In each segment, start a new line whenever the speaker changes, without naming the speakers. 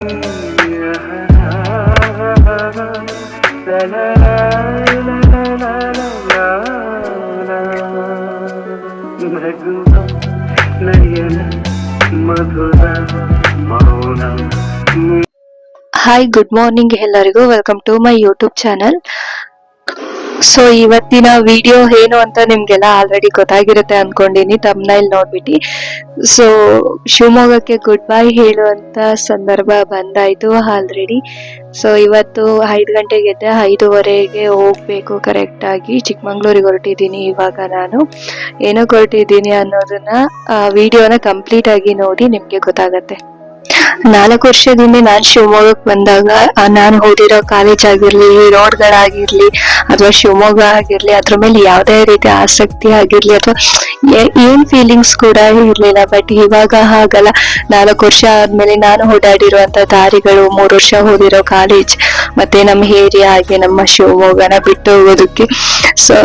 Hi, good morning ಎಲ್ಲರಿಗೂ. Welcome to my YouTube channel. So ಇವತ್ತಿನ video ಏನು ಅಂತ ನಿಮ್ಗೆಲ್ಲ ಆಲ್ರೆಡಿ ಗೊತ್ತಾಗಿರುತ್ತೆ ಅನ್ಕೊಂಡಿನಿ ತಮ್ನೈಲ್ ನೋಡ್ಬಿಟ್ಟು. ಸೊ ಶಿವಮೊಗ್ಗಕ್ಕೆ ಗುಡ್ ಬೈ ಹೇಳುವಂತ ಸಂದರ್ಭ ಬಂದಾಯ್ತು ಆಲ್ರೆಡಿ. ಸೊ ಇವತ್ತು 5 ಗಂಟೆಗೆ ಎದ್ದೆ, 5:15ಗೆ ಹೋಗ್ಬೇಕು ಕರೆಕ್ಟ್ ಆಗಿ. ಚಿಕ್ಕಮಂಗ್ಳೂರಿಗೆ ಹೊರಟಿದ್ದೀನಿ ಇವಾಗ. ನಾನು ಏನಕ್ಕೆ ಹೊರಟಿದ್ದೀನಿ ಅನ್ನೋದನ್ನ ವಿಡಿಯೋನ ಕಂಪ್ಲೀಟ್ ಆಗಿ ನೋಡಿ ನಿಮ್ಗೆ ಗೊತ್ತಾಗತ್ತೆ. 4 ವರ್ಷದಿಂದ ನಾನು ಶಿವಮೊಗ್ಗಕ್ಕೆ ಬಂದಾಗ ನಾನು ಓದಿರೋ ಕಾಲೇಜ್ ಆಗಿರ್ಲಿ, ರೋಡ್ಗಳಾಗಿರ್ಲಿ, ಅಥವಾ ಶಿವಮೊಗ್ಗ ಆಗಿರ್ಲಿ, ಅದ್ರ ಮೇಲೆ ಯಾವುದೇ ರೀತಿ ಆಸಕ್ತಿ ಆಗಿರ್ಲಿ ಅಥವಾ ಏನ್ ಫೀಲಿಂಗ್ಸ್ ಕೂಡ ಇರ್ಲಿಲ್ಲ. ಬಟ್ ಇವಾಗ ಹಾಗಲ್ಲ. 4 ವರ್ಷ ಆದ್ಮೇಲೆ ನಾನು ಓಡಾಡಿರುವಂತ ದಾರಿಗಳು, 3 ವರ್ಷ ಓದಿರೋ ಕಾಲೇಜ್, ಮತ್ತೆ ನಮ್ಮ ಏರಿಯಾ ಹಾಗೆ ನಮ್ಮ ಶಿವಮೊಗ್ಗನ ಬಿಟ್ಟು ಹೋಗೋದಕ್ಕೆ ಸೊ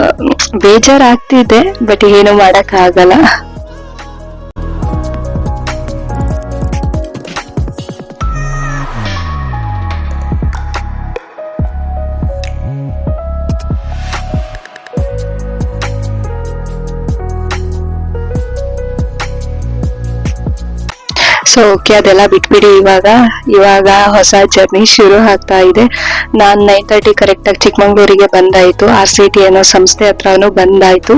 ಬೇಜಾರಾಗ್ತಿದೆ. ಬಟ್ ಏನು ಮಾಡಕ್ ಆಗಲ್ಲ. ಸೊ ಓಕೆ, ಅದೆಲ್ಲ ಬಿಟ್ಬಿಡಿ. ಇವಾಗ ಹೊಸ ಜರ್ನಿ ಶುರು ಆಗ್ತಾ ಇದೆ. ನಾನು 9:30 ಕರೆಕ್ಟ್ ಆಗಿ ಚಿಕ್ಕಮಂಗ್ಳೂರಿಗೆ ಬಂದಾಯ್ತು. RCT ಅನ್ನೋ ಸಂಸ್ಥೆ ಹತ್ರನೂ ಬಂದಾಯ್ತು.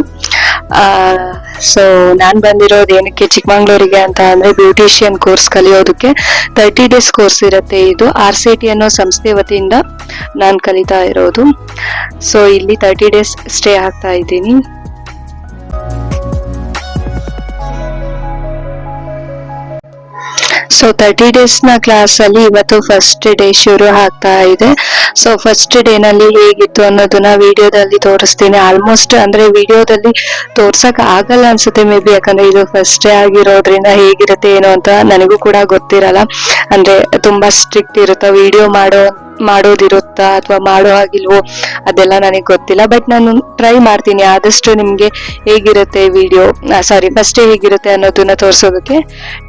ಸೊ ನಾನ್ ಬಂದಿರೋದು ಏನಕ್ಕೆ ಚಿಕ್ಕಮಂಗ್ಳೂರಿಗೆ ಅಂತ ಅಂದ್ರೆ, ಬ್ಯೂಟಿಷಿಯನ್ ಕೋರ್ಸ್ ಕಲಿಯೋದಕ್ಕೆ 30 days ಕೋರ್ಸ್ ಇರುತ್ತೆ. ಇದು RCT ಅನ್ನೋ ಸಂಸ್ಥೆ ವತಿಯಿಂದ ನಾನು ಕಲಿತಾ ಇರೋದು. ಸೊ ಇಲ್ಲಿ 30 days ಸ್ಟೇ ಆಗ್ತಾ ಇದ್ದೀನಿ. ಸೊ 30 days ನ ಕ್ಲಾಸ್ ಅಲ್ಲಿ ಇವತ್ತು ಫಸ್ಟ್ ಡೇ ಶುರು ಆಗ್ತಾ ಇದೆ. ಸೊ ಫಸ್ಟ್ ಡೇ ನಲ್ಲಿ ಹೇಗಿತ್ತು ಅನ್ನೋದನ್ನ ವಿಡಿಯೋದಲ್ಲಿ ತೋರಿಸ್ತೀನಿ. ಆಲ್ಮೋಸ್ಟ್ ಅಂದ್ರೆ ವಿಡಿಯೋದಲ್ಲಿ ತೋರ್ಸಕ್ ಆಗಲ್ಲ ಅನ್ಸುತ್ತೆ ಮೇ ಬಿ, ಯಾಕಂದ್ರೆ ಇದು ಫಸ್ಟ್ ಡೇ ಆಗಿರೋದ್ರಿಂದ ಹೇಗಿರುತ್ತೆ ಏನೋ ಅಂತ ನನಗೂ ಕೂಡ ಗೊತ್ತಿರಲ್ಲ. ಅಂದ್ರೆ ತುಂಬಾ ಸ್ಟ್ರಿಕ್ಟ್ ಇರುತ್ತಾ, ವಿಡಿಯೋ ಮಾಡೋದಿರುತ್ತಾ ಅಥವಾ ಮಾಡೋ ಹಾಗಿಲ್ವೋ ಅದೆಲ್ಲ ನನಗೆ ಗೊತ್ತಿಲ್ಲ. ಬಟ್ ನಾನು ಟ್ರೈ ಮಾಡ್ತೀನಿ ಆದಷ್ಟು ನಿಮ್ಗೆ ಹೇಗಿರುತ್ತೆ ವಿಡಿಯೋ, ಫಸ್ಟ್ ಡೇ ಹೇಗಿರುತ್ತೆ ಅನ್ನೋದನ್ನ ತೋರ್ಸೋದಕ್ಕೆ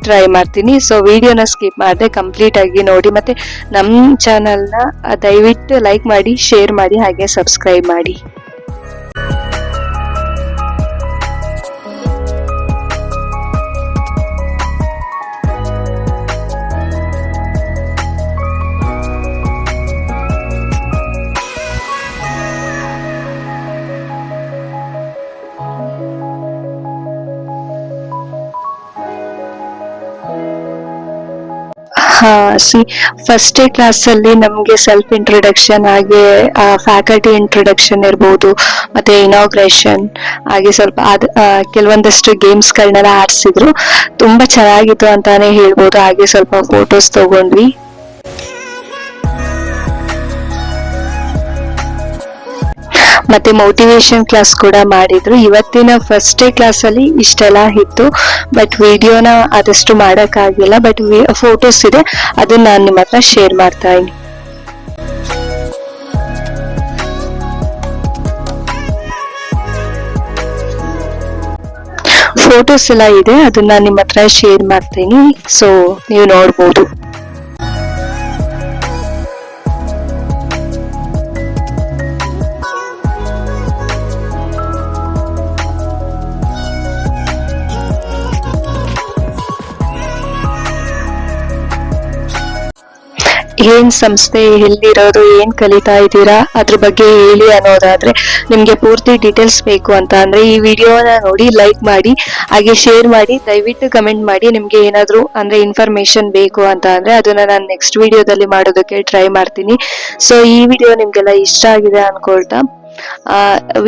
ಟ್ರೈ ಮಾಡ್ತೀನಿ. ಸೊ ವಿಡಿಯೋನ ಸ್ಕಿಪ್ ಮಾಡದೆ ಕಂಪ್ಲೀಟ್ ಆಗಿ ನೋಡಿ. ಮತ್ತೆ ನಮ್ಮ ಚಾನಲ್ನ ದಯವಿಟ್ಟು ಲೈಕ್ ಮಾಡಿ, ಶೇರ್ ಮಾಡಿ, ಹಾಗೆ ಸಬ್ಸ್ಕ್ರೈಬ್ ಮಾಡಿ. ಫಸ್ಟ್ ಡೇ ಕ್ಲಾಸ್ ಅಲ್ಲಿ ನಮ್ಗೆ ಸೆಲ್ಫ್ ಇಂಟ್ರೊಡಕ್ಷನ್, ಹಾಗೆ ಫ್ಯಾಕಲ್ಟಿ ಇಂಟ್ರೊಡಕ್ಷನ್ ಇರ್ಬೋದು, ಮತ್ತೆ ಇನಾಗ್ರೇಷನ್, ಹಾಗೆ ಸ್ವಲ್ಪ ಕೆಲವೊಂದಷ್ಟು ಗೇಮ್ಸ್ ಗಳನ್ನೆಲ್ಲ ಆಡ್ಸಿದ್ರು. ತುಂಬಾ ಚೆನ್ನಾಗಿತ್ತು ಅಂತಾನೆ ಹೇಳ್ಬೋದು. ಹಾಗೆ ಸ್ವಲ್ಪ ಫೋಟೋಸ್ ತಗೊಂಡ್ವಿ. ಮತ್ತೆ ಮೋಟಿವೇಶನ್ ಕ್ಲಾಸ್ ಕೂಡ ಮಾಡಿದ್ರು. ಇವತ್ತಿನ ಫಸ್ಟ್ ಡೇ ಕ್ಲಾಸ್ ಅಲ್ಲಿ ಇಷ್ಟೆಲ್ಲ ಇತ್ತು. ಬಟ್ ವಿಡಿಯೋನ ಆದಷ್ಟು ಮಾಡಕ್ಕಾಗಿಲ್ಲ. ಬಟ್ ಫೋಟೋಸ್ ಇದೆ, ಅದನ್ನ ನಾನು ನಿಮ್ಮ ಹತ್ರ ಶೇರ್ ಮಾಡ್ತಾ ಇದ್ದೀನಿ. ಫೋಟೋಸ್ ಎಲ್ಲ ಇದೆ, ಅದನ್ನ ನಿಮ್ಮ ಹತ್ರ ಶೇರ್ ಮಾಡ್ತೀನಿ. ಸೊ ನೀವು ನೋಡ್ಬೋದು. ಏನ್ ಸಂಸ್ಥೆ, ಎಲ್ಲಿರೋದು, ಏನ್ ಕಲಿತಾ ಇದ್ದೀರಾ, ಅದ್ರ ಬಗ್ಗೆ ಹೇಳಿ ಅನ್ನೋದಾದ್ರೆ, ನಿಮ್ಗೆ ಪೂರ್ತಿ ಡೀಟೇಲ್ಸ್ ಬೇಕು ಅಂತ ಅಂದ್ರೆ ಈ ವಿಡಿಯೋನ ನೋಡಿ ಲೈಕ್ ಮಾಡಿ, ಹಾಗೆ ಶೇರ್ ಮಾಡಿ, ದಯವಿಟ್ಟು ಕಮೆಂಟ್ ಮಾಡಿ. ನಿಮ್ಗೆ ಏನಾದ್ರು ಅಂದ್ರೆ ಇನ್ಫಾರ್ಮೇಶನ್ ಬೇಕು ಅಂತ ಅಂದ್ರೆ ಅದನ್ನ ನಾನು ನೆಕ್ಸ್ಟ್ ವಿಡಿಯೋದಲ್ಲಿ ಮಾಡೋದಕ್ಕೆ ಟ್ರೈ ಮಾಡ್ತೀನಿ. ಸೊ ಈ ವಿಡಿಯೋ ನಿಮ್ಗೆಲ್ಲ ಇಷ್ಟ ಆಗಿದೆ ಅನ್ಕೊಳ್ತಾ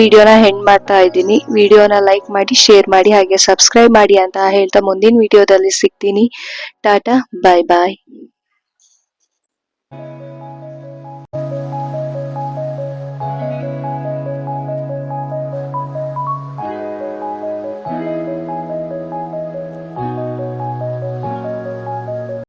ವಿಡಿಯೋನ ಎಂಡ್ ಮಾಡ್ತಾ ಇದ್ದೀನಿ. ವಿಡಿಯೋನ ಲೈಕ್ ಮಾಡಿ, ಶೇರ್ ಮಾಡಿ, ಹಾಗೆ ಸಬ್ಸ್ಕ್ರೈಬ್ ಮಾಡಿ ಅಂತ ಹೇಳ್ತಾ ಮುಂದಿನ ವಿಡಿಯೋದಲ್ಲಿ ಸಿಗ್ತೀನಿ. ಟಾಟಾ, ಬಾಯ್ ಬಾಯ್.